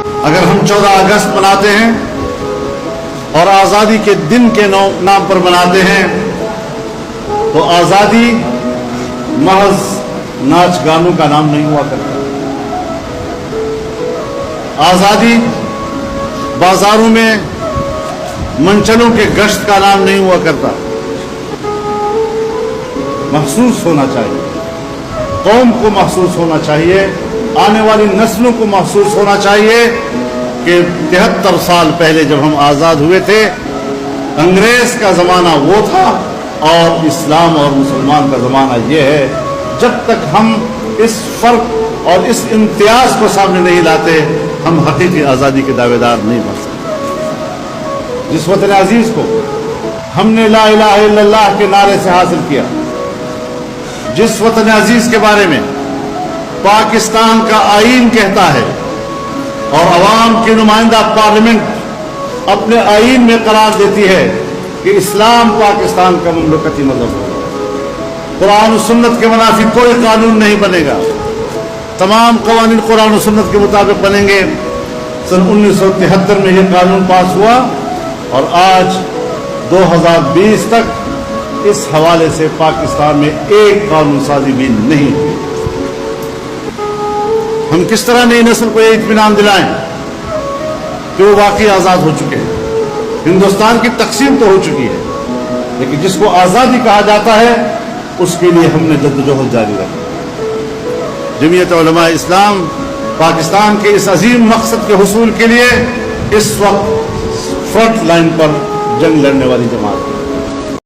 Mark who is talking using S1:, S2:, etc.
S1: اگر ہم 14 اگست مناتے ہیں اور آزادی کے دن کے نام پر مناتے ہیں تو آزادی محض ناچ گانوں کا نام نہیں ہوا کرتا. آزادی بازاروں میں منچلوں کے گشت کا نام نہیں ہوا کرتا. محسوس ہونا چاہیے, قوم کو محسوس ہونا چاہیے, آنے والی نسلوں کو محسوس ہونا چاہیے کہ 73 سال پہلے جب ہم آزاد ہوئے تھے انگریز کا زمانہ وہ تھا اور اسلام اور مسلمان کا زمانہ یہ ہے. جب تک ہم اس فرق اور اس امتیاز کو سامنے نہیں لاتے ہم حقیقی آزادی کے دعوے دار نہیں بن سکتے. جس وطن عزیز کو ہم نے لا الہ الا اللہ کے نعرے سے حاصل کیا, جس وطن عزیز کے بارے میں پاکستان کا آئین کہتا ہے اور عوام کی نمائندہ پارلیمنٹ اپنے آئین میں قرار دیتی ہے کہ اسلام پاکستان کا مملکتی مذہب ہوگا, قرآن و سنت کے منافی کوئی قانون نہیں بنے گا, تمام قوانین قرآن و سنت کے مطابق بنیں گے. سن 1973 میں یہ قانون پاس ہوا اور آج 2020 تک اس حوالے سے پاکستان میں ایک قانون سازی بھی نہیں ہوئی. ہم کس طرح نئی نسل کو یہ اطمینان دلائیں کہ وہ واقعی آزاد ہو چکے ہیں. ہندوستان کی تقسیم تو ہو چکی ہے لیکن جس کو آزادی کہا جاتا ہے اس کے لیے ہم نے جدوجہد جاری رکھی. جمعیت علماء اسلام پاکستان کے اس عظیم مقصد کے حصول کے لیے اس وقت فرنٹ لائن پر جنگ لڑنے والی جماعت ہے.